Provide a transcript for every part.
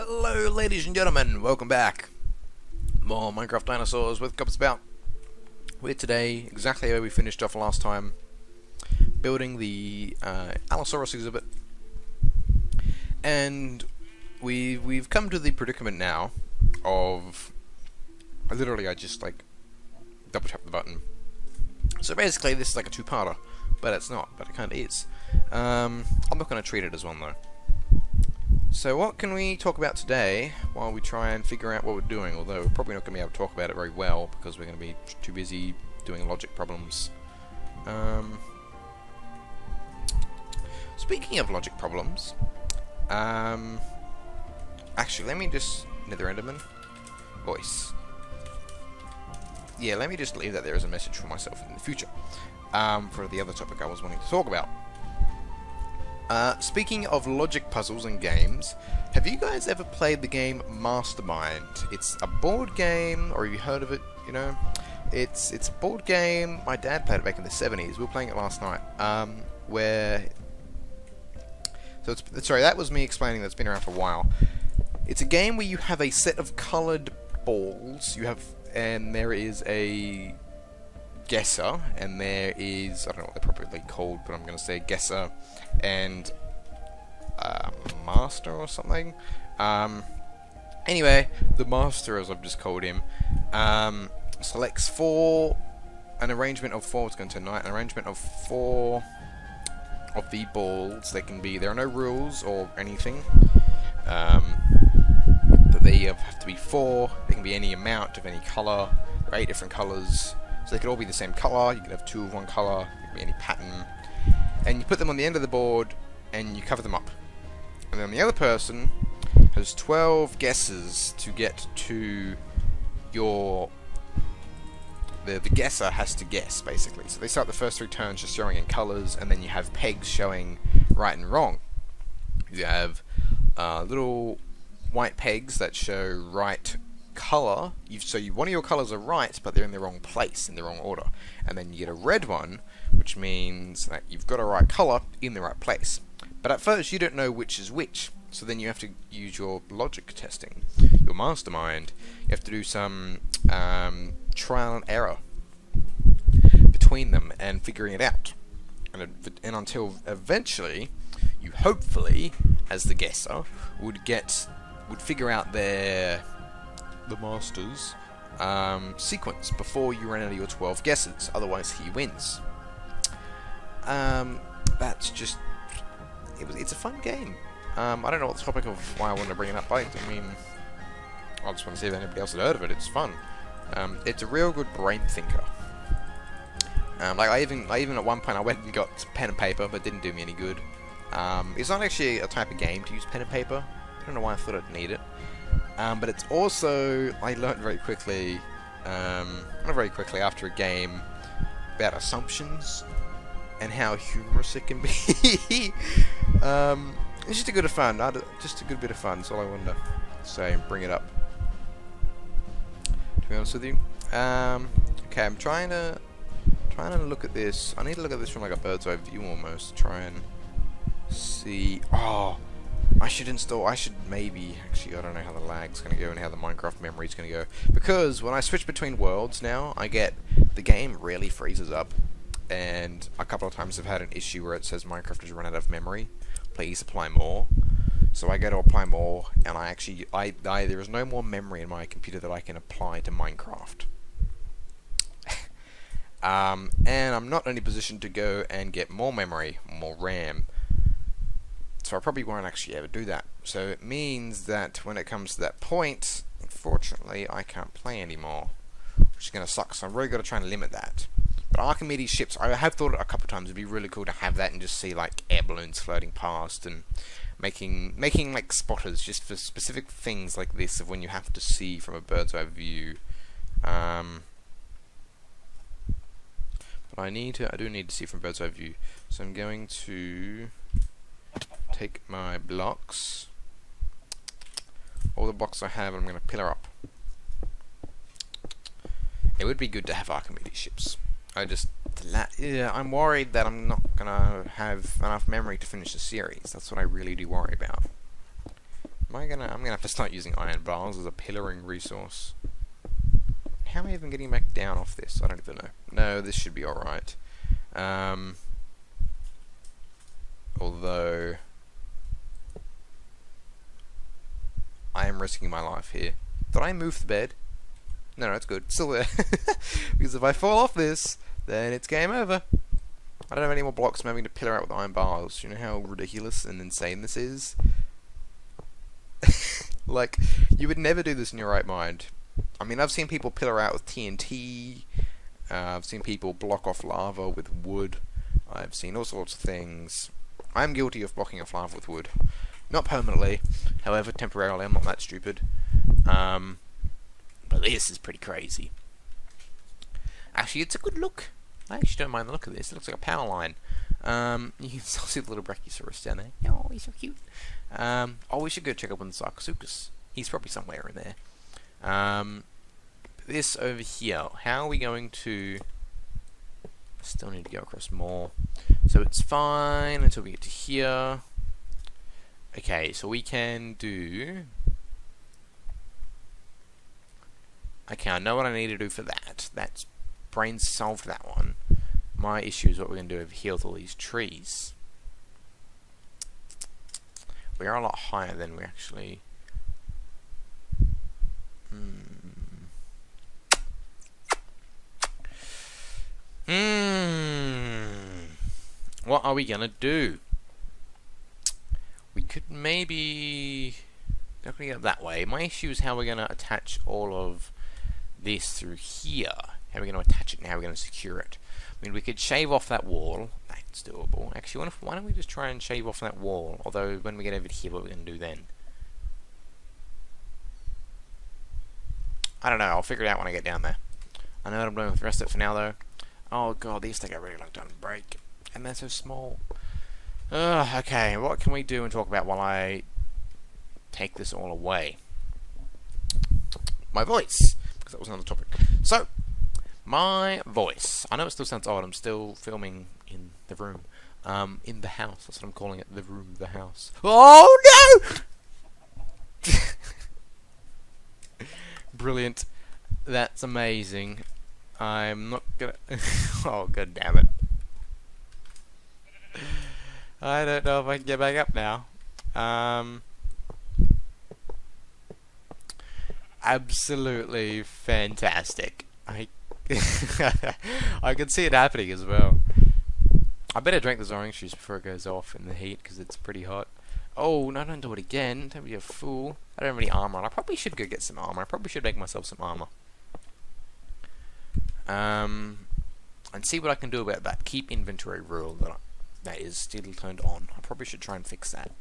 Hello ladies and gentlemen, welcome back. More Minecraft Dinosaurs with Gobspout. We're today exactly where we finished off last time, building the Allosaurus exhibit. And we've come to the predicament now of I just like double tap the button. So basically this is like a two-parter, but it's not, but it kinda is. I'm not gonna treat it as one though. So what can we talk about today while we try and figure out what we're doing, although we're probably not going to be able to talk about it very well because we're going to be too busy doing logic problems. Speaking of logic problems, actually let me just, Nether Enderman, voice. Yeah, let me just leave that there as a message for myself in the future, for the other topic I was wanting to talk about. Speaking of logic puzzles and games, have you guys ever played the game Mastermind? It's a board game, or have you heard of it, you know? It's a board game. My dad played it back in the 70s. We were playing it last night. Sorry, that was me explaining that it's been around for a while. It's a game where you have a set of coloured balls, and there is a guesser, and there is, I don't know what they're properly called, but I'm going to say guesser and master or something. Anyway, the master, as I've just called him, selects an arrangement of four, it's going to an arrangement of 4 of the balls. There are no rules or anything, but they have to be 4. They can be any amount of any colour. There are 8 different colours. So they could all be the same colour, you could have 2 of one colour, it could be any pattern. And you put them on the end of the board, and you cover them up. And then the other person has 12 guesses to get to your... The guesser has to guess, basically. So they start the first 3 turns just showing in colours, and then you have pegs showing right and wrong. You have little white pegs that show right colour, one of your colours are right, but they're in the wrong place, in the wrong order. And then you get a red one, which means that you've got a right colour in the right place. But at first you don't know which is which, so then you have to use your logic testing, your mastermind. You have to do some trial and error between them and figuring it out. And until eventually, you hopefully, as the guesser, would figure out the master's sequence before you run out of your 12 guesses, otherwise he wins. That's just... It's a fun game. I don't know what the topic of why I wanted to bring it up. I mean, I just want to see if anybody else had heard of it. It's fun. It's a real good brain thinker. Like I even at one point I went and got pen and paper, but it didn't do me any good. It's not actually a type of game to use pen and paper. I don't know why I thought I'd need it. But it's also, I learned very quickly, not very quickly after a game, about assumptions and how humorous it can be. It's just a good bit of fun. Just a good bit of fun. That's all I wanted to say and bring it up. To be honest with you. Okay, I'm trying to look at this. I need to look at this from like a bird's eye view almost. Try and see. Oh. I should maybe, actually I don't know how the lag's going to go and how the Minecraft memory's going to go, because when I switch between worlds now, the game really freezes up, and a couple of times I've had an issue where it says Minecraft has run out of memory, please apply more. So I go to apply more, and there is no more memory in my computer that I can apply to Minecraft. And I'm not in any position to go and get more memory, more RAM. So I probably won't actually ever do that. So it means that when it comes to that point, unfortunately, I can't play anymore, which is going to suck. So I'm really going to try and limit that. But Archimedes ships, I have thought a couple of times it'd be really cool to have that and just see like air balloons floating past and making like spotters just for specific things like this of when you have to see from a bird's eye view. But I do need to see from bird's eye view. So I'm going to take my blocks, all the blocks I have, and I'm going to pillar up. It would be good to have Archimedes ships. I'm worried that I'm not going to have enough memory to finish the series. That's what I really do worry about. I'm gonna have to start using iron bars as a pillaring resource. How am I even getting back down off this? I don't even know. No, this should be alright. Although I am risking my life here. Did I move the bed? No, it's good. It's still there. Because if I fall off this, then it's game over. I don't have any more blocks. I'm having to pillar out with iron bars. You know how ridiculous and insane this is? Like, you would never do this in your right mind. I mean, I've seen people pillar out with TNT. I've seen people block off lava with wood. I've seen all sorts of things. I'm guilty of blocking off lava with wood. Not permanently, however, temporarily. I'm not that stupid. But this is pretty crazy. Actually, it's a good look. I actually don't mind the look of this. It looks like a power line. You can still see the little Brachiosaurus down there. Oh, he's so cute. Oh, we should go check up on the Sarcosuchus. He's probably somewhere in there. This over here. How are we going to... Still need to go across more. So it's fine until we get to here. Okay, so we can do... Okay, I know what I need to do for that. That's brains solved that one. My issue is what we're going to do over here with all these trees. We are a lot higher than we actually... What are we going to do? We could maybe... Definitely go that way. My issue is how we're going to attach all of this through here. How are we going to attach it and how are we going to secure it? I mean, we could shave off that wall. That's doable. Actually, why don't we just try and shave off that wall? Although, when we get over here, what are we going to do then? I don't know. I'll figure it out when I get down there. I know what I'm doing with the rest of it for now, though. Oh, God, these take a really long time to break. And they're so small. Okay, what can we do and talk about while I take this all away? My voice, because that was another topic. So, my voice. I know it still sounds odd. I'm still filming in the room. In the house. That's what I'm calling it. The room, the house. Oh, no! Brilliant. That's amazing. I'm not gonna... Oh, god damn it. I don't know if I can get back up now. Absolutely fantastic. I can see it happening as well. I better drink this orange juice before it goes off in the heat because it's pretty hot. Oh, no, don't do it again. Don't be a fool. I don't have any armor on. I probably should go get some armor. I probably should make myself some armor. And see what I can do about that keep inventory rule that is still turned on. I probably should try and fix that.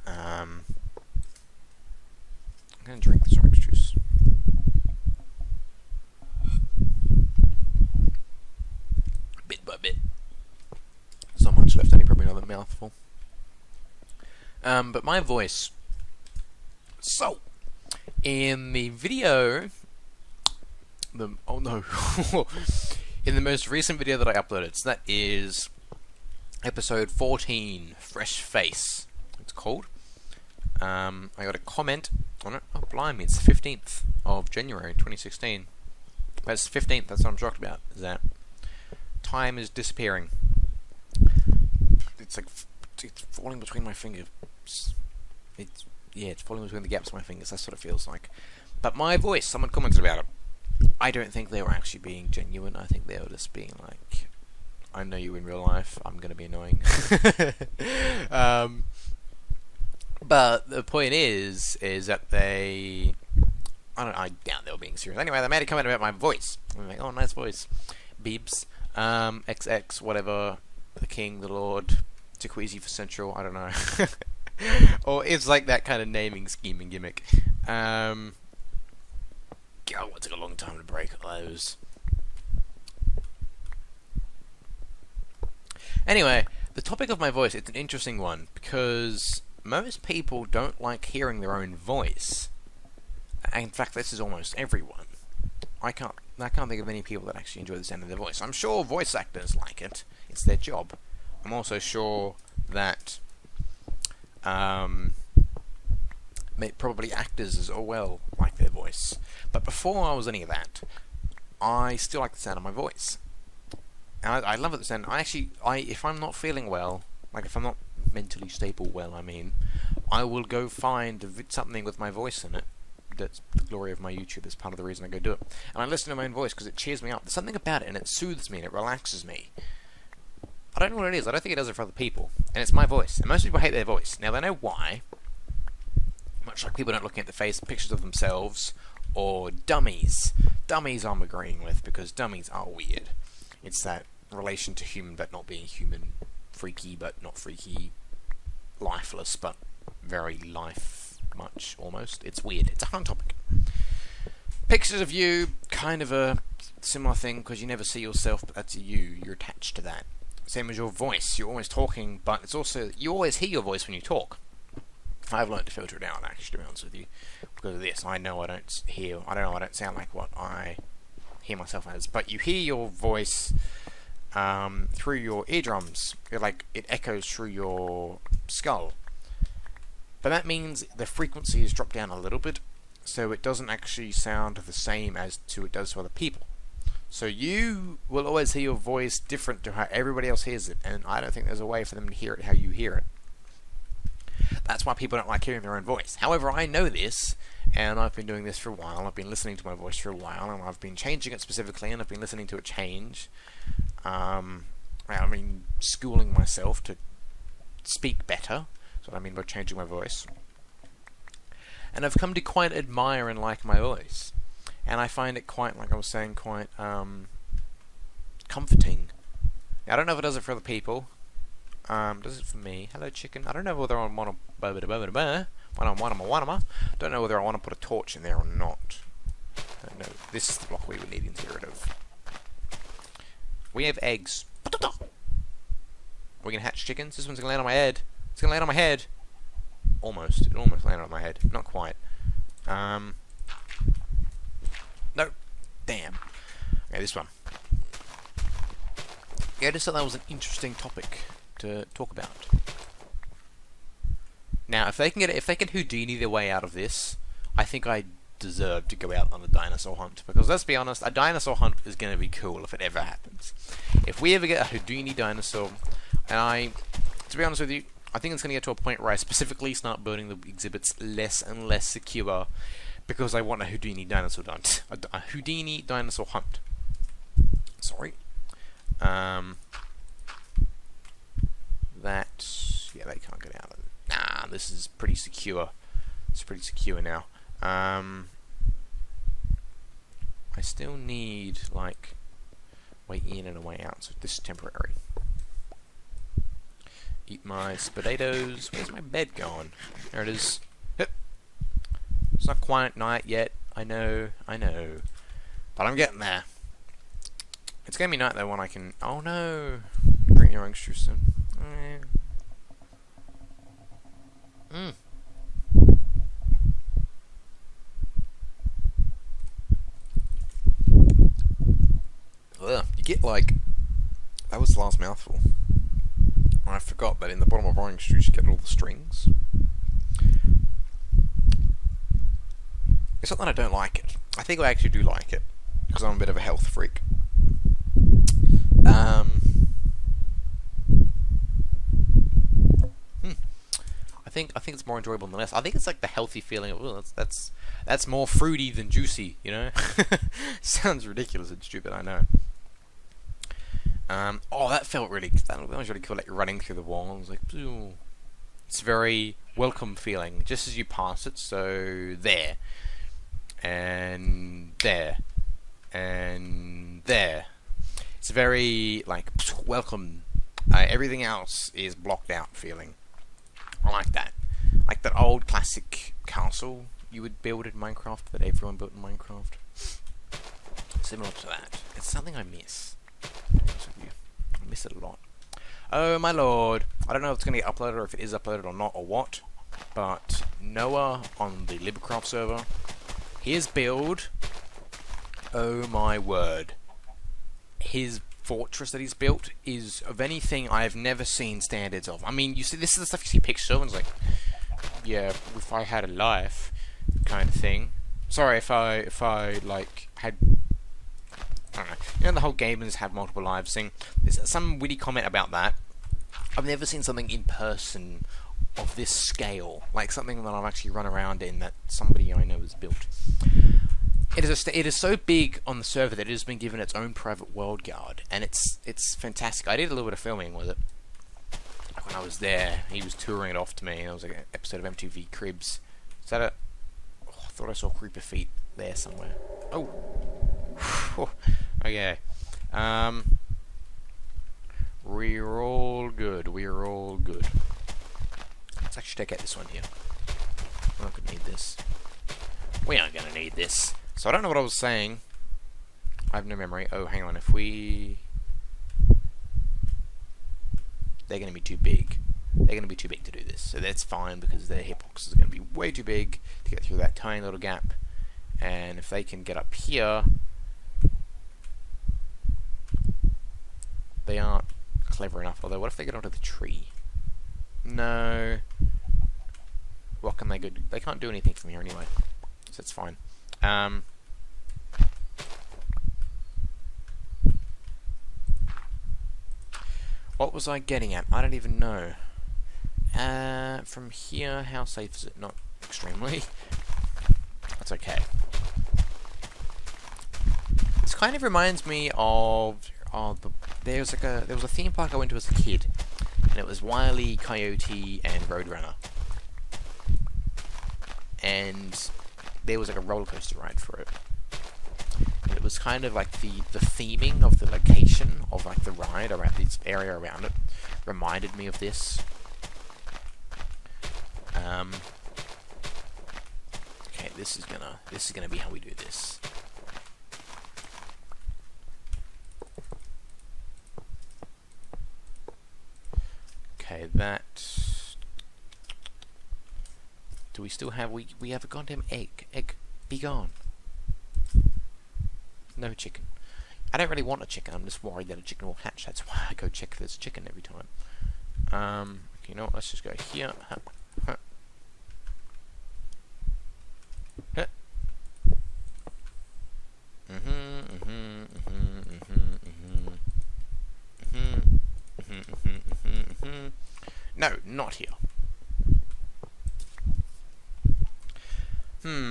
I'm gonna drink this orange juice. Bit by bit. So much left, only probably another mouthful. But my voice. So, in the video, oh no, in the most recent video that I uploaded, so that is episode 14, Fresh Face, it's called. I got a comment on it. Oh, blimey, it's the 15th of January 2016. That's the 15th, that's what I'm shocked about, is that time is disappearing. It's like, it's falling between my fingers. It's falling between the gaps of my fingers, that's what it feels like. But my voice, someone commented about it. I don't think they were actually being genuine. I think they were just being like, I know you in real life, I'm going to be annoying. But the point is that they... I doubt they were being serious. Anyway, they made a comment about my voice. I'm like, oh, nice voice. Beebs. XX, whatever. The king, the lord. Too easy for central, I don't know. Or it's like that kind of naming scheme and gimmick. God, it took a long time to break those. Anyway, the topic of my voice, it's an interesting one, because most people don't like hearing their own voice. In fact, this is almost everyone. I can't think of any people that actually enjoy the sound of their voice. I'm sure voice actors like it. It's their job. I'm also sure that Probably actors as well like their voice. But before I was any of that, I still like the sound of my voice. And I love it, the sound. If I'm not feeling well, like if I'm not mentally stable well, I will go find something with my voice in it. That's the glory of my YouTube. That's part of the reason I go do it. And I listen to my own voice because it cheers me up. There's something about it, and it soothes me, and it relaxes me. I don't know what it is. I don't think it does it for other people. And it's my voice. And most people hate their voice. Now, they know why. Much like people don't look at the face pictures of themselves, or dummies. Dummies I'm agreeing with, because dummies are weird. It's that relation to human but not being human. Freaky but not freaky. Lifeless but very life much, almost. It's weird. It's a hard topic. Pictures of you, kind of a similar thing, because you never see yourself, but that's you. You're attached to that. Same as your voice. You're always talking, but it's also, you always hear your voice when you talk. I've learned to filter it out, actually, to be honest with you, because of this. I don't sound like what I hear myself as, but you hear your voice through your eardrums. It echoes through your skull. But that means the frequency is dropped down a little bit, so it doesn't actually sound the same as it does to other people. So you will always hear your voice different to how everybody else hears it, and I don't think there's a way for them to hear it how you hear it. That's why people don't like hearing their own voice. However, I know this, and I've been doing this for a while. I've been listening to my voice for a while, and I've been changing it specifically, and I've been listening to it change. Schooling myself to speak better. That's what I mean by changing my voice. And I've come to quite admire and like my voice. And I find it quite, like I was saying, quite comforting. Now, I don't know if it does it for other people. Does it for me? Hello, chicken. I don't know whether I want to... Don't know whether I want to put a torch in there or not. I don't know. This is the block we would need to get rid of. We have eggs. We're going to hatch chickens. This one's going to land on my head. It's going to land on my head. Almost. It almost landed on my head. Not quite. No. Damn. Okay, this one. Yeah, I just thought that was an interesting topic to talk about. Now, if they can Houdini their way out of this, I think I deserve to go out on a dinosaur hunt. Because let's be honest, a dinosaur hunt is going to be cool if it ever happens. If we ever get a Houdini dinosaur, and to be honest with you, I think it's going to get to a point where I specifically start building the exhibits less and less secure, because I want a Houdini dinosaur hunt. A Houdini dinosaur hunt. Sorry. Yeah, they can't get out of it. Nah, this is pretty secure. It's pretty secure now. I still need, way in and a way out, so this is temporary. Eat my spaghettos. Where's my bed going? There it is. Hip. It's not quite night yet. I know. But I'm getting there. It's gonna be night though when I can... Oh no! Drink your orange juice soon. Ugh, you get that was the last mouthful. I forgot that in the bottom of orange juice you get all the strings. It's not that I don't like it. I think I actually do like it, because I'm a bit of a health freak. I think it's more enjoyable than less. I think it's like the healthy feeling of, oh, that's more fruity than juicy, you know? Sounds ridiculous and stupid, I know. Oh, that felt really, that was really cool, like running through the walls, like, ooh. It's very welcome feeling, just as you pass it, so there. And there. And there. It's very, welcome. Everything else is blocked out feeling. I like that. Like that old classic castle you would build in Minecraft, that everyone built in Minecraft. Similar to that. It's something I miss. I miss it a lot. Oh my lord. I don't know if it's going to get uploaded or if it is uploaded or not or what. But Noah on the Buildcraft server, his build, oh my word. His fortress that he's built is of anything I've never seen standards of. I mean, you see, this is the stuff you see pictures of, and it's like, yeah, if I had a life, kind of thing. Sorry if I like had, I don't know. You know, the whole gamers have multiple lives thing. There's some witty comment about that. I've never seen something in person of this scale, like something that I've actually run around in that somebody I know has built. It is so big on the server that it has been given its own private world guard, and it's fantastic. I did a little bit of filming with it when I was there. He was touring it off to me, and it was like an episode of MTV Cribs. Is that it? Oh, I thought I saw creeper feet there somewhere. Oh, okay. We're all good. We're all good. Let's actually take out this one here. We're not gonna need this. We aren't gonna need this. So I don't know what I was saying. I have no memory. Oh, hang on. If we... They're going to be too big. They're going to be too big to do this. So that's fine, because their hitboxes are going to be way too big to get through that tiny little gap. And if they can get up here... They aren't clever enough. Although, what if they get onto the tree? No. What can they do? They can't do anything from here anyway. So it's fine. What was I getting at? I don't even know. From here, how safe is it? Not extremely. That's okay. This kind of reminds me of there was a theme park I went to as a kid, and it was Wile E. Coyote and Roadrunner, and there was like a roller coaster ride for it. And it was kind of like the theming of the location of like the ride around this area around it reminded me of this. Okay, this is gonna be how we do this. Okay, that. Do we still have... We have a goddamn egg. Egg, be gone. No chicken. I don't really want a chicken, I'm just worried that a chicken will hatch. That's why I go check if there's a chicken every time. You know what, let's just go here. No, not here.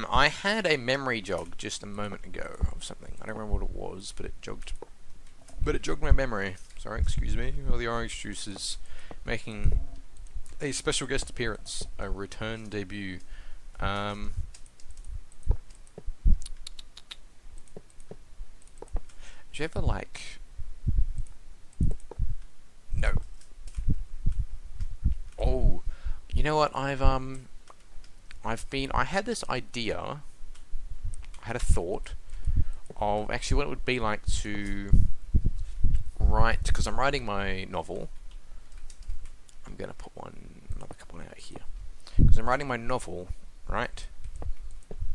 I had a memory jog just a moment ago of something. I don't remember what it was, but it jogged my memory. Sorry, excuse me. All the orange juice is making a special guest appearance, a return debut. Did you ever like... No. Oh, you know what? I had this idea, I had a thought of actually what it would be like to write, because I'm writing my novel. I'm going to put another couple out here. Because I'm writing my novel, right?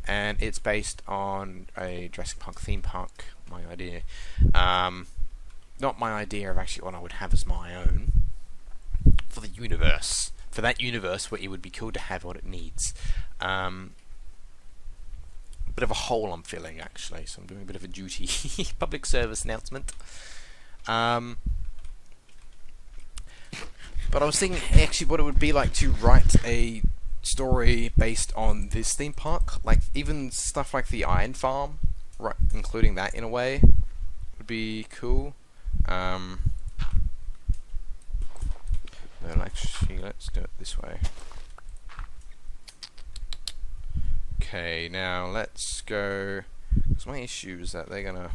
And it's based on a Jurassic Park theme park, my idea. Not my idea of actually what I would have as my own. For the universe. For that universe where it would be cool to have what it needs. Bit of a hole I'm filling, actually, so I'm doing a bit of a duty public service announcement. But I was thinking actually what it would be like to write a story based on this theme park, like even stuff like the Iron Farm, right, including that in a way would be cool. No, actually, let's do it this way. Okay, now let's go. Because my issue is that they're gonna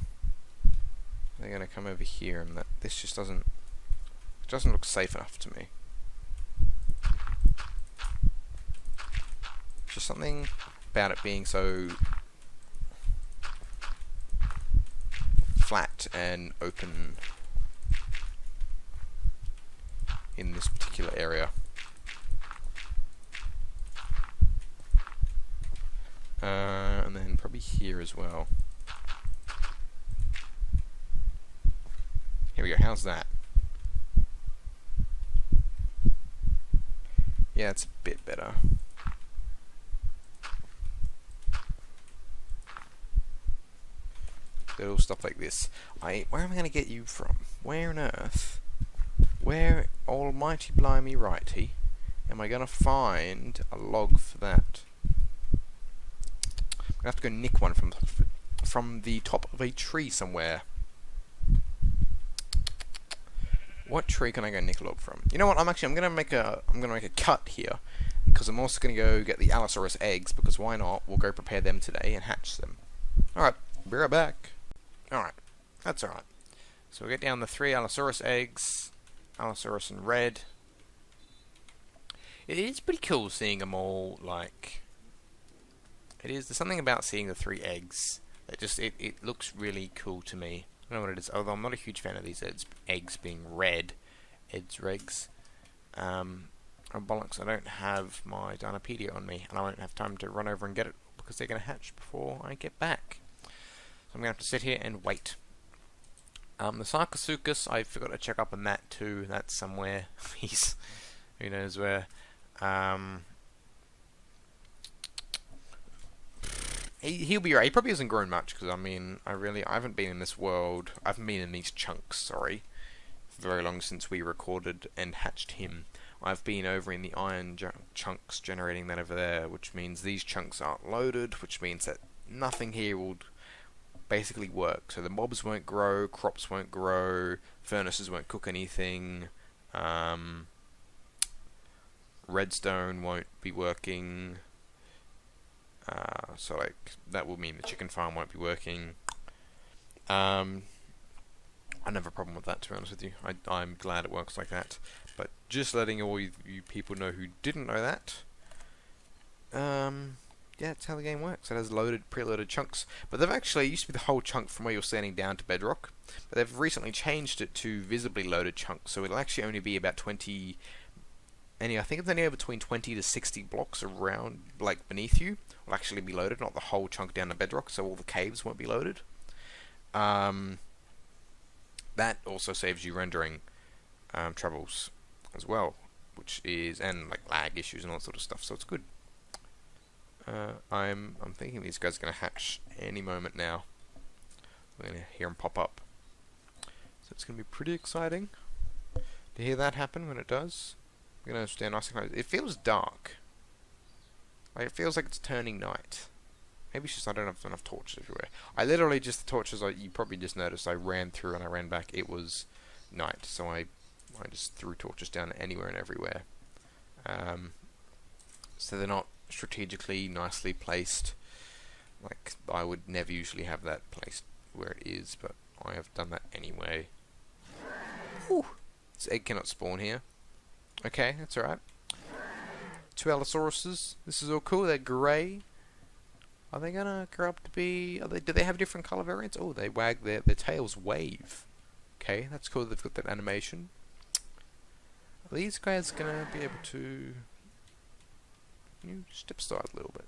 come over here, and that this just doesn't look safe enough to me. Just something about it being so flat and open in this particular area. And then probably here as well. Here we go. How's that? Yeah, it's a bit better. Little stuff like this. Where am I going to get you from? Where on earth? Where, almighty blimey righty, am I going to find a log for that? I'm going to have to go nick one from the top of a tree somewhere. What tree can I go nick a log from? You know what? I'm going to make a cut here, because I'm also going to go get the Allosaurus eggs, because why not? We'll go prepare them today and hatch them. Alright, be right back. Alright, that's alright. So we'll get down the 3 Allosaurus eggs. Allosaurus in red. It is pretty cool seeing them all, like... There's something about seeing the 3 eggs that just, it looks really cool to me. I don't know what it is, although I'm not a huge fan of these eggs being red. Eggs. Oh bollocks, I don't have my Dinopedia on me, and I won't have time to run over and get it, because they're going to hatch before I get back. So I'm going to have to sit here and wait. The Sarcosuchus, I forgot to check up on that too. That's somewhere. He's... who knows where. He'll be right. He probably hasn't grown much, because I mean, I haven't been in this world. I haven't been in these chunks, sorry, for very long since we recorded and hatched him. I've been over in the iron chunks, generating that over there, which means these chunks aren't loaded, which means that nothing here will basically work. So the mobs won't grow, crops won't grow, furnaces won't cook anything, redstone won't be working, so like that will mean the chicken farm won't be working. I don't have a problem with that, to be honest with you. I'm glad it works like that, but just letting all you people know who didn't know that, yeah, that's how the game works. It has preloaded chunks. But they've actually, it used to be the whole chunk from where you're standing down to bedrock. But they've recently changed it to visibly loaded chunks. So it'll actually only be about 20... I think it's anywhere between 20 to 60 blocks around, like, beneath you, will actually be loaded. Not the whole chunk down to bedrock, so all the caves won't be loaded. That also saves you rendering troubles as well. And, like, lag issues and all that sort of stuff. So it's good. I'm thinking these guys are going to hatch any moment now. We're going to hear them pop up. So it's going to be pretty exciting to hear that happen when it does. I'm going to stand nice and close. It feels dark. Like, it feels like it's turning night. Maybe it's just I don't have enough torches everywhere. I literally just, the torches, you probably just noticed, I ran through and I ran back. It was night. So I just threw torches down anywhere and everywhere. So they're not strategically nicely placed. Like, I would never usually have that placed where it is, but I have done that anyway. Whew. This egg cannot spawn here. Okay, that's alright. 2 Allosauruses. This is all cool. They're grey. Are they gonna grow up to be... do they have different colour variants? Oh, they wag their tails wave. Okay, that's cool. They've got that animation. Are these guys gonna be able to... step aside a little bit.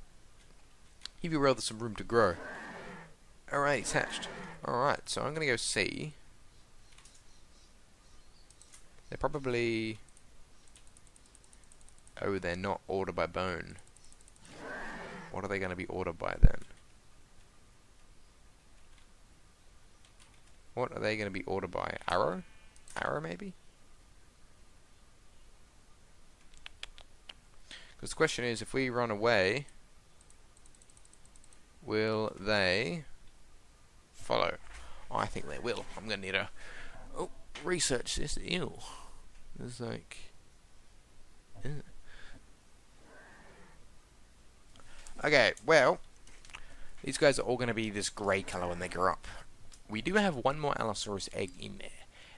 Give you rather some room to grow. Alright, he's hatched. Alright, so I'm gonna go see. They're probably... oh, they're not ordered by bone. What are they gonna be ordered by then? What are they gonna be ordered by? Arrow? Arrow, maybe? Because the question is, if we run away, will they follow? Oh, I think they will. I'm going to need to research this. Ew. It's like... Okay, well, these guys are all going to be this grey colour when they grow up. We do have one more Allosaurus egg in there.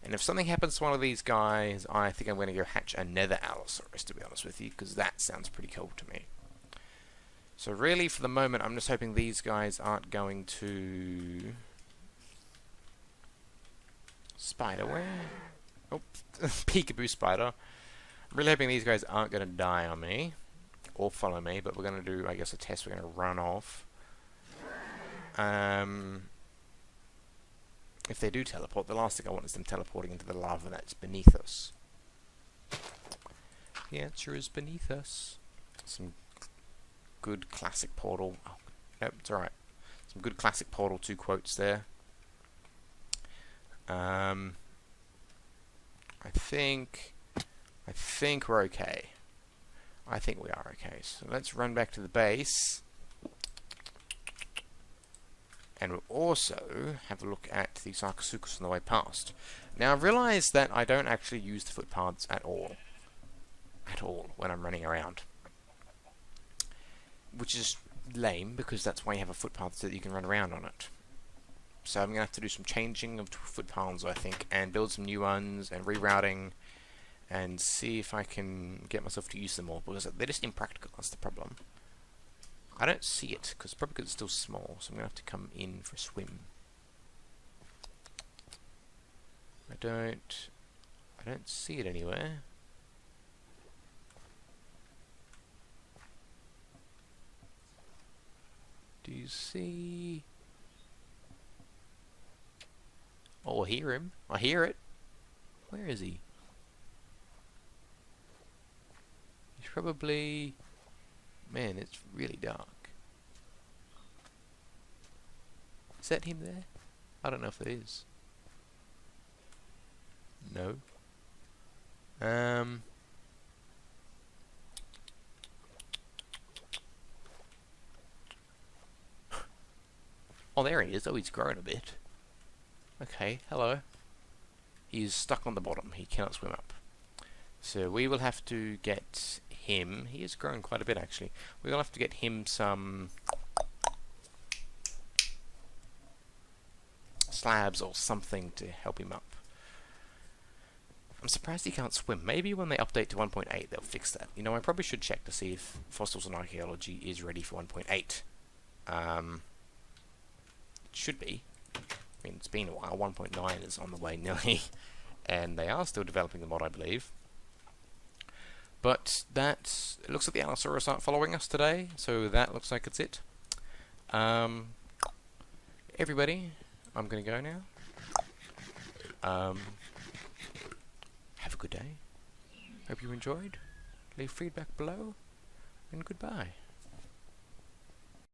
And if something happens to one of these guys, I think I'm going to go hatch another Allosaurus, to be honest with you, because that sounds pretty cool to me. So really, for the moment, I'm just hoping these guys aren't going to... Spider, where? Oh, peekaboo spider. I'm really hoping these guys aren't going to die on me, or follow me, but we're going to do, I guess, a test. We're going to run off. if they do teleport, the last thing I want is them teleporting into the lava that's beneath us. The answer is beneath us. Some good classic Portal. Oh, nope, it's alright. Some good classic Portal 2 quotes there. I think we're okay. I think we are okay. So let's run back to the base. And we'll also have a look at the Sarcosuchus on the way past. Now I've realised that I don't actually use the footpaths at all. When I'm running around. Which is lame, because that's why you have a footpath so that you can run around on it. So I'm going to have to do some changing of footpaths, I think, and build some new ones, and rerouting, and see if I can get myself to use them all, because they're just impractical, that's the problem. I don't see it, probably because it's still small, so I'm going to have to come in for a swim. I don't see it anywhere. Do you see? Oh, I hear him. I hear it. Where is he? He's probably... Man, it's really dark. Is that him there? I don't know if it is. No. Oh, there he is. Oh, he's grown a bit. Okay, hello. He's stuck on the bottom. He cannot swim up. So we will have to get him. He has grown quite a bit, actually. We will have to get him some slabs or something to help him up. I'm surprised he can't swim. Maybe when they update to 1.8 they'll fix that. You know, I probably should check to see if Fossils and Archaeology is ready for 1.8. It should be. I mean, it's been a while. 1.9 is on the way nearly, and they are still developing the mod, I believe. But it looks like the Allosaurus aren't following us today, so that looks like it's it. Everybody, I'm going to go now. Have a good day. Hope you enjoyed. Leave feedback below, and goodbye.